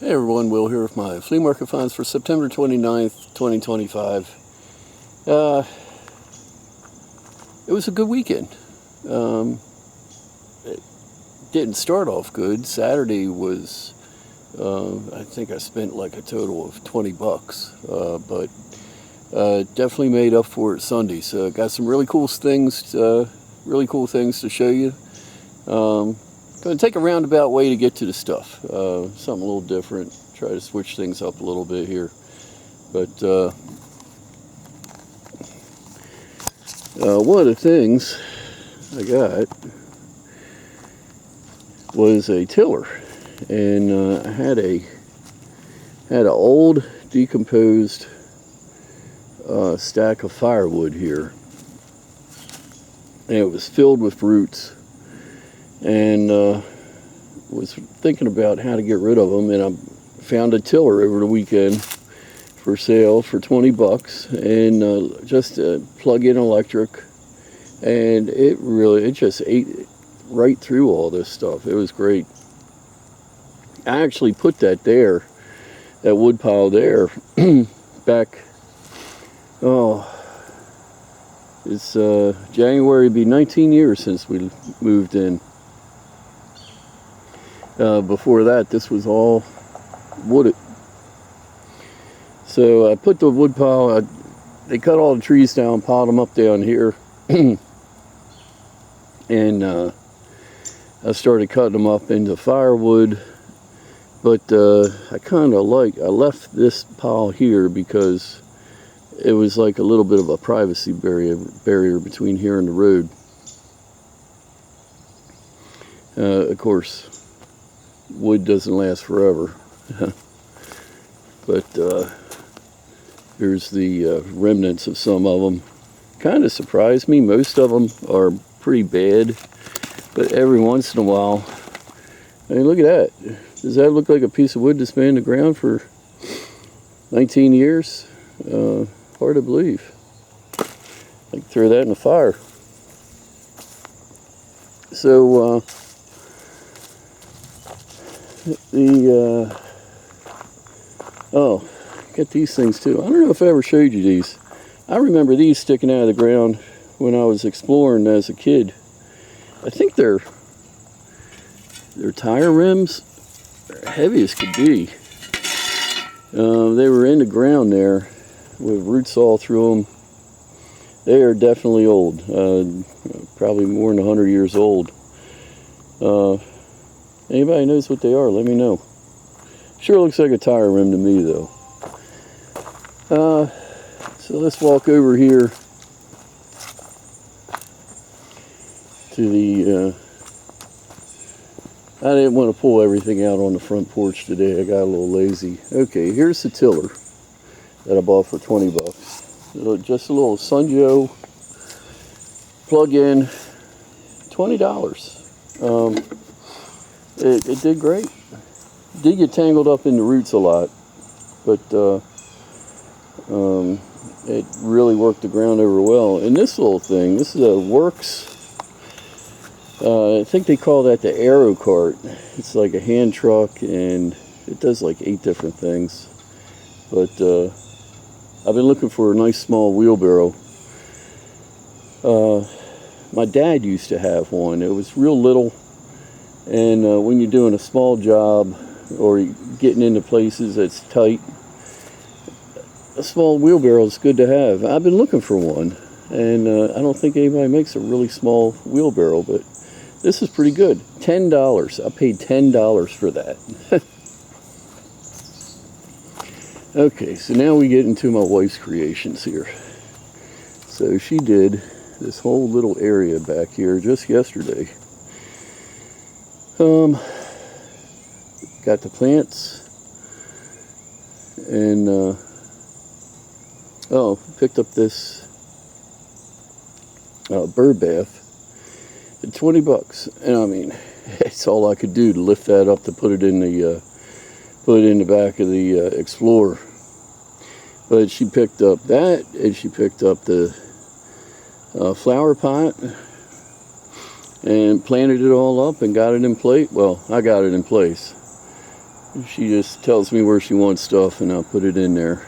Hey everyone, Will here with my flea market finds for September 29th, 2025. It was a good weekend. It didn't start off good. Saturday was, I think I spent like a total of 20 bucks, but definitely made up for it Sunday. So got some really cool things to show you. Going to take a roundabout way to get to the stuff. Something a little different. Try to switch things up a little bit here. But one of the things I got was a tiller, and I had an old decomposed stack of firewood here, and it was filled with roots. And was thinking about how to get rid of them, and I found a tiller over the weekend for sale for 20 bucks, and just plug-in electric, and it just ate right through all this stuff. It was great. I actually put that wood pile there back, it's January. It'd be 19 years since we moved in. Before that, this was all wooded. So I put the wood pile, they cut all the trees down, piled them up down here, and I started cutting them up into firewood. But I left this pile here because it was like a little bit of a privacy barrier between here and the road. Of course, wood doesn't last forever. But here's the remnants of some of them. Kind of surprised me. Most of them are pretty bad, but every once in a while, I mean, look at that. Does that look like a piece of wood that's been in the ground for 19 years? Hard to believe. I can throw that in the fire. So get these things too. I don't know if I ever showed you these. I remember these sticking out of the ground when I was exploring as a kid. I think they're tire rims. They're heavy as could be. They were in the ground there with roots all through them. They are definitely old. Probably more than 100 years old. Anybody knows what they are, let me know. Sure looks like a tire rim to me, though. So let's walk over here to the... I didn't want to pull everything out on the front porch today. I got a little lazy. Okay, here's the tiller that I bought for 20 bucks. Just a little Sunjo plug-in, $20. It did great. Did get tangled up in the roots a lot, but it really worked the ground over well. And this little thing, this is a Works, I think they call that the Aero Cart. It's like a hand truck, and it does like 8 different things. But I've been looking for a nice small wheelbarrow. My dad used to have one. It was real little. And when you're doing a small job or getting into places that's tight, a small wheelbarrow is good to have. I've been looking for one, and I don't think anybody makes a really small wheelbarrow, but this is pretty good. $10. I paid $10 for that. Okay, so now we get into my wife's creations here. So she did this whole little area back here just yesterday. Got the plants, and picked up this bird bath at 20 bucks, and I mean, it's all I could do to lift that up to put it in the back of the Explorer. But she picked up that, and she picked up the flower pot, and planted it all up and got it in place. Well, I got it in place. She just tells me where she wants stuff, and I'll put it in there.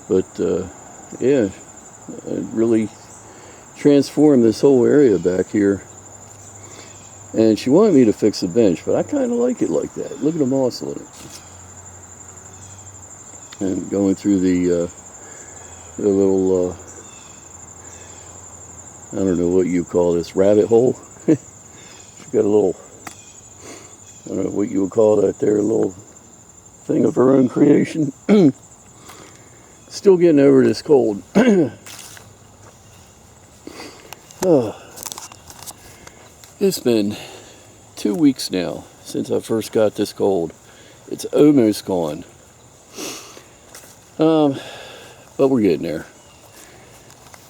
But yeah, it really transformed this whole area back here. And she wanted me to fix the bench, but I kind of like it like that. Look at the moss on it. And going through the little, I don't know what you call this, rabbit hole. She's got a little, I don't know what you would call that there, a little thing of her own creation. Still getting over this cold. Oh, it's been 2 weeks now since I first got this cold. It's almost gone. But we're getting there.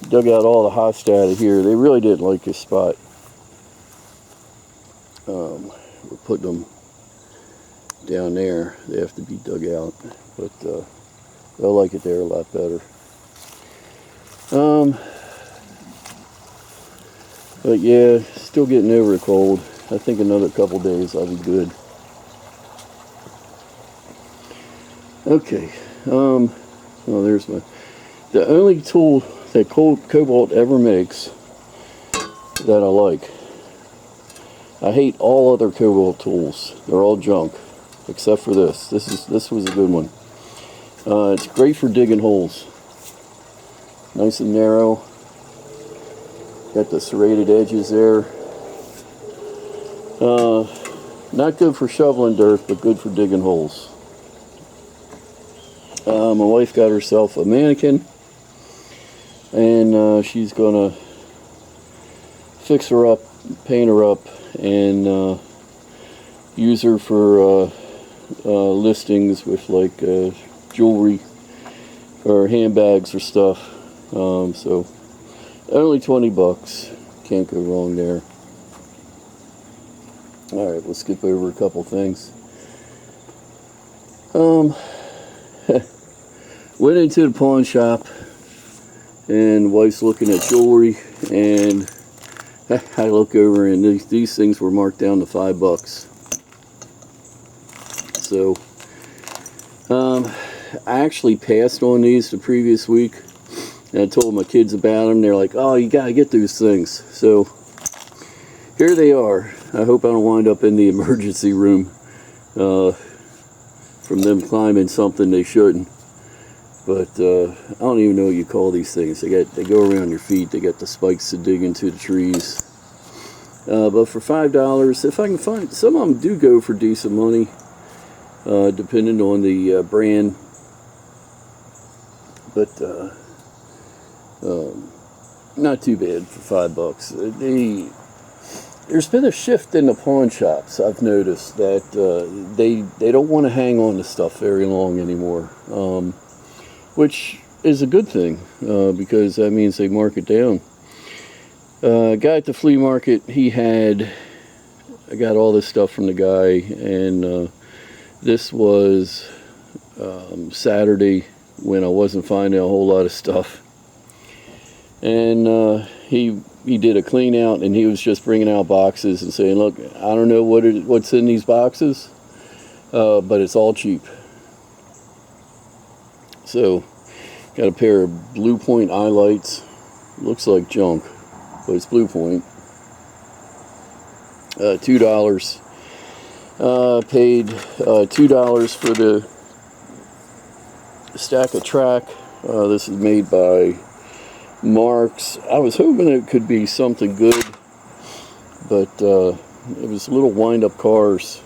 Dug out all the hosta out of here. They really didn't like this spot. We're putting them down there. They have to be dug out, but I like it there a lot better. But yeah, still getting over the cold. I think another couple days I'll be good. Okay. Well, there's the only tool that Cobalt ever makes that I like. I hate all other Cobalt tools. They're all junk, except for this. This was a good one. It's great for digging holes. Nice and narrow. Got the serrated edges there. Not good for shoveling dirt, but good for digging holes. My wife got herself a mannequin, and she's gonna fix her up, paint her up, and use her for listings with like jewelry or handbags or stuff. So only $20. Can't go wrong there. All right, let's skip over a couple things. Went into the pawn shop, and wife's looking at jewelry, and I look over, and these things were marked down to $5. So I actually passed on these the previous week, and I told my kids about them. They're like, "Oh, you gotta get those things." So here they are. I hope I don't wind up in the emergency room from them climbing something they shouldn't. But I don't even know what you call these things. They go around your feet. They got the spikes to dig into the trees. But for $5, if I can find, some of them do go for decent money, depending on the brand. But not too bad for $5. There's been a shift in the pawn shops. I've noticed that they don't want to hang on to stuff very long anymore. Which is a good thing, because that means they mark it down. Guy at the flea market, I got all this stuff from the guy, and this was Saturday when I wasn't finding a whole lot of stuff. And he did a clean out, and he was just bringing out boxes and saying, "Look, I don't know what's in these boxes, but it's all cheap." So, got a pair of Blue Point eye lights. Looks like junk, but it's Blue Point. $2. Paid $2 for the stack of track. This is made by Marks. I was hoping it could be something good, but it was little wind-up cars.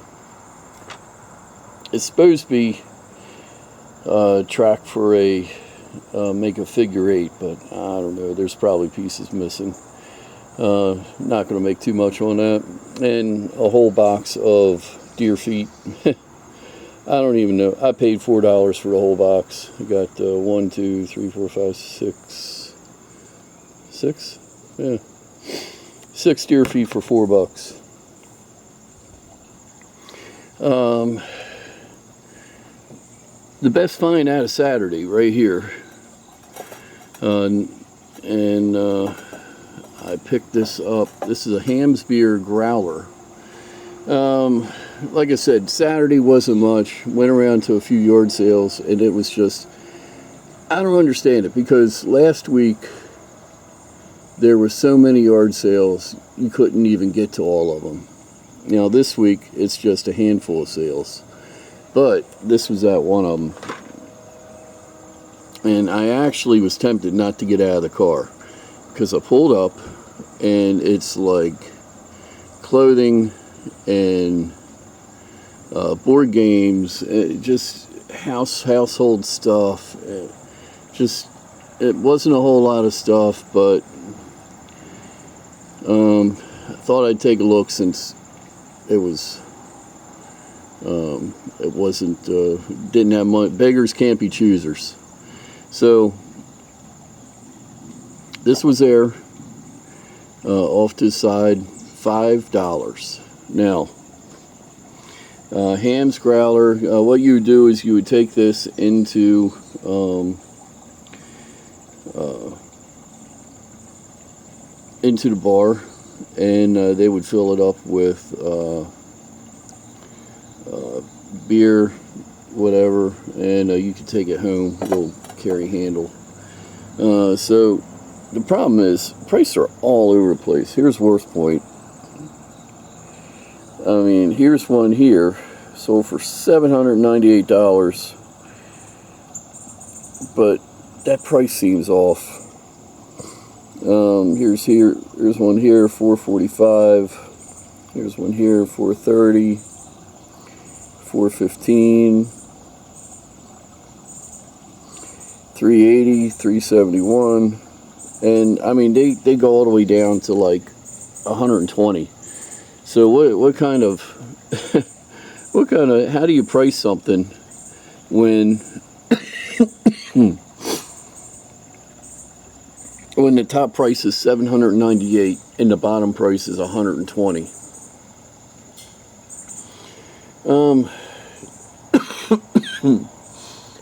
It's supposed to be track for make a figure 8, but I don't know, there's probably pieces missing. Not going to make too much on that. And a whole box of deer feet. I don't even know. I paid $4 for the whole box. I got 1, 2, 3, 4, 5, 6. 6? Yeah. 6 deer feet for $4. The best find out of Saturday, right here. And I picked this up. This is a Hamm's beer growler. like I said, Saturday wasn't much. Went around to a few yard sales, and it was just, I don't understand it, because last week there were so many yard sales, you couldn't even get to all of them. Now this week, it's just a handful of sales. But this was at one of them. And I actually was tempted not to get out of the car, because I pulled up, and it's like clothing and board games, just household stuff. It wasn't a whole lot of stuff, but I thought I'd take a look, since it wasn't, didn't have money. Beggars can't be choosers. So this was there, off to the side, $5. Now, Hamm's growler, what you would do is you would take this into the bar, and they would fill it up with beer, whatever, and you could take it home, little carry handle. So the problem is, prices are all over the place. Here's worst point. I mean, here's one here, sold for $798, but that price seems off. Here's one here, $445. Here's one here, $430, $415, $380, $371, and I mean they go all the way down to like $120. So what kind of how do you price something when when the top price is $798 and the bottom price is $120?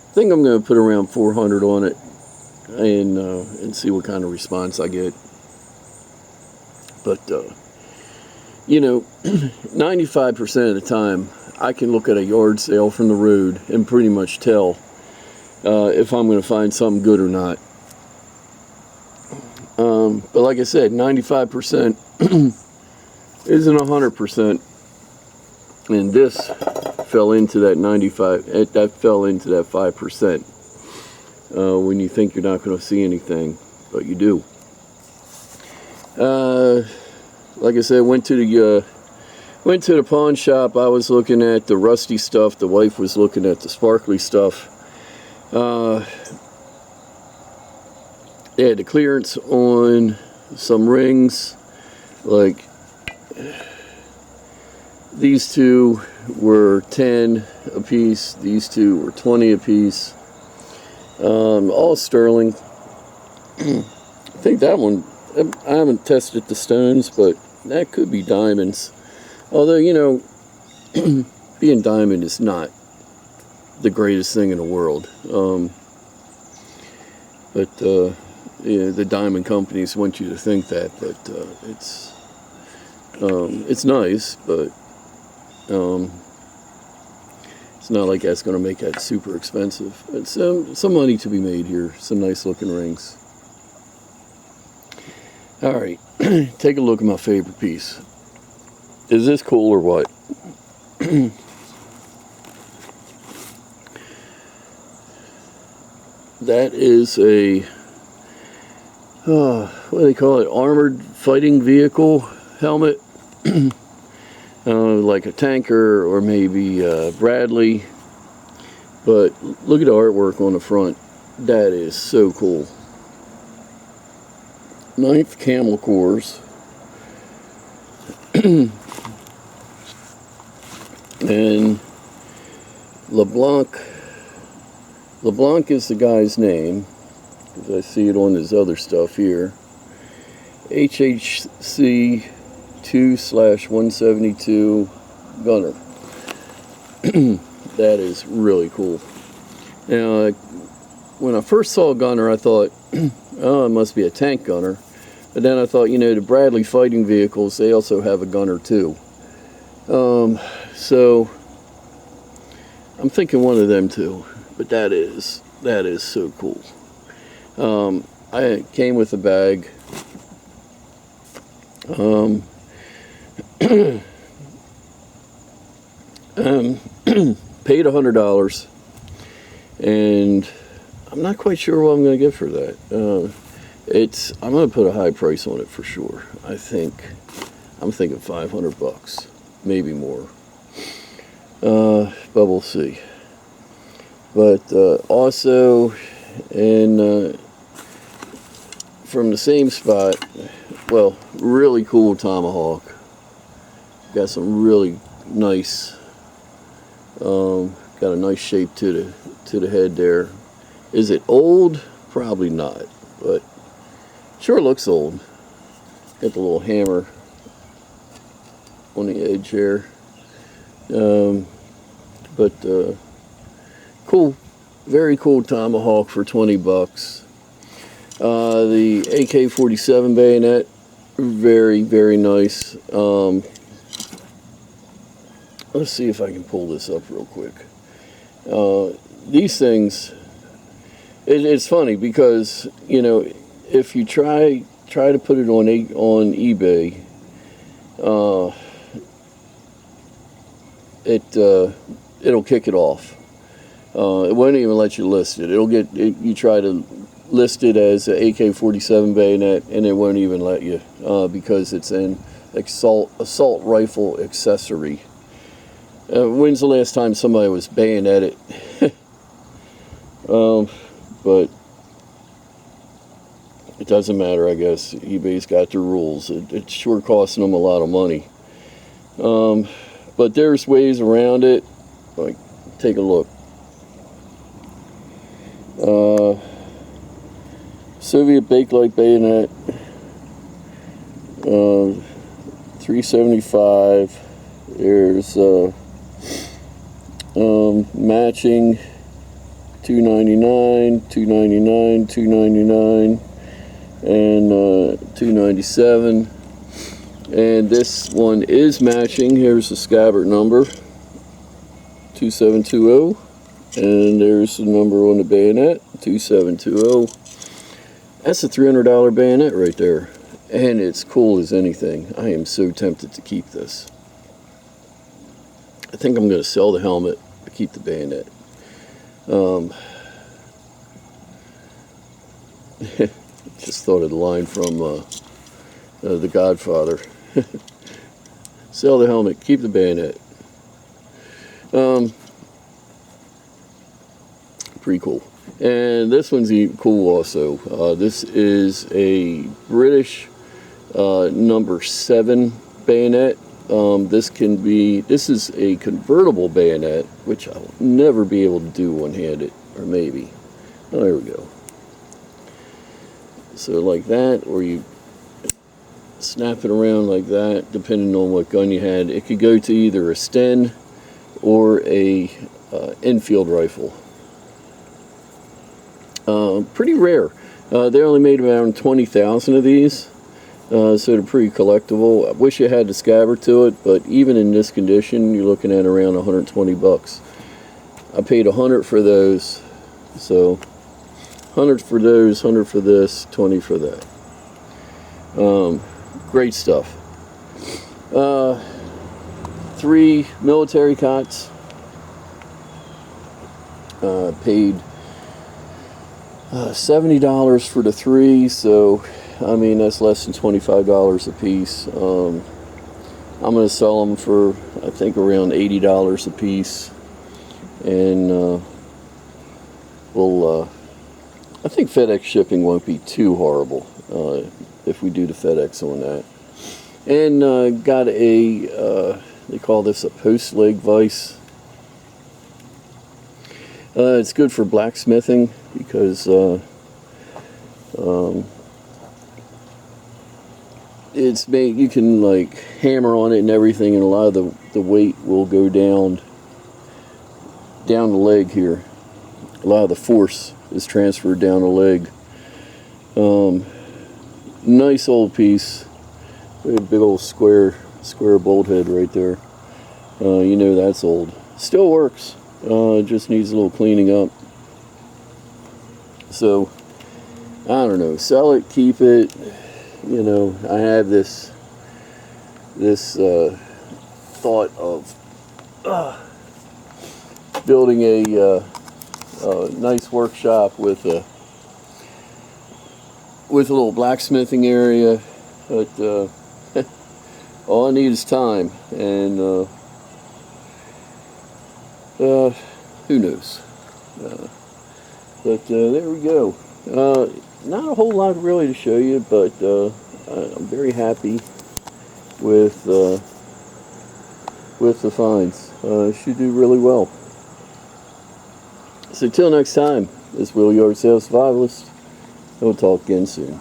I think I'm going to put around $400 on it, and see what kind of response I get. But you know, 95% of the time, I can look at a yard sale from the road and pretty much tell if I'm going to find something good or not. But like I said, 95% isn't 100%, and this fell into that 95. That fell into that 5%. When you think you're not going to see anything, but you do. Like I said, went to the pawn shop. I was looking at the rusty stuff. The wife was looking at the sparkly stuff. They had the clearance on some rings. Like, these two were 10 a piece. These two were 20 a piece. All sterling. I think that one, I haven't tested the stones, but that could be diamonds. Although, you know, being diamond is not the greatest thing in the world. Yeah, the diamond companies want you to think that, but it's nice, but it's not like that's going to make that super expensive. It's some money to be made here. Some nice looking rings. All right, take a look at my favorite piece. Is this cool or what? That is a, what do they call it? Armored fighting vehicle helmet. Like a tanker or maybe Bradley. But look at the artwork on the front. That is so cool. 9th camel cores. And LeBlanc is the guy's name, because I see it on his other stuff here. HHC 2/172 gunner. That is really cool. Now, when I first saw a gunner, I thought, oh, it must be a tank gunner. But then I thought, you know, the Bradley fighting vehicles, they also have a gunner too. So I'm thinking one of them too. But that is so cool. I came with a bag. Paid $100, and I'm not quite sure what I'm going to get for that. I'm going to put a high price on it for sure. I'm thinking $500, maybe more. But we'll see. But also, and from the same spot, well, really cool tomahawk. Got some really nice. Got a nice shape to the head there. Is it old? Probably not, but sure looks old. Got the little hammer on the edge here. But cool, very cool tomahawk for $20. The AK-47 bayonet, very, very nice. Let's see if I can pull this up real quick. These things, it's funny because, you know, if you try to put it on eBay, it'll kick it off. It won't even let you list it. You try to list it as an AK-47 bayonet, and it won't even let you because it's an assault rifle accessory. When's the last time somebody was bayoneted? But it doesn't matter, I guess. eBay's got their rules. It's sure costing them a lot of money. But there's ways around it. Like, take a look. Soviet Bakelite bayonet, $375. There's matching $299, $299, $299, and $297. And this one is matching. Here's the scabbard number, 2720, and there's the number on the bayonet, 2720. That's a $300 bayonet right there, and it's cool as anything. I am so tempted to keep this. I think I'm going to sell the helmet to keep the bayonet. Just thought of the line from The Godfather. Sell the helmet, keep the bayonet. Pretty cool. And this one's cool also. This is a British number 7 bayonet. This is a convertible bayonet, which I'll never be able to do one-handed, or maybe. Oh, there we go. So like that, or you snap it around like that, depending on what gun you had. It could go to either a Sten or a Enfield rifle. Pretty rare. They only made around 20,000 of these. So they're pretty collectible. I wish it had the scabbard to it, but even in this condition, you're looking at around $120. I paid $100 for those, so $100 for those, $100 for this, $20 for that. Great stuff. 3 military cots. Paid $70 for the 3, so I mean that's less than $25 a piece. I'm going to sell them for I think around $80 a piece, and I think FedEx shipping won't be too horrible if we do the FedEx on that. And got a they call this a post leg vise. It's good for blacksmithing because it's made, you can like hammer on it and everything, and a lot of the weight will go down the leg here. A lot of the force is transferred down the leg. Nice old piece. Big old square bolt head right there. You know that's old. Still works. Just needs a little cleaning up. So, I don't know. Sell it, keep it. You know, I have this thought of building a nice workshop with a little blacksmithing area, but all I need is time, and who knows? But there we go. Not a whole lot really to show you, but I'm very happy with the finds. Should do really well. So till next time, this is Will Yard Sales Survivalist. We'll talk again soon.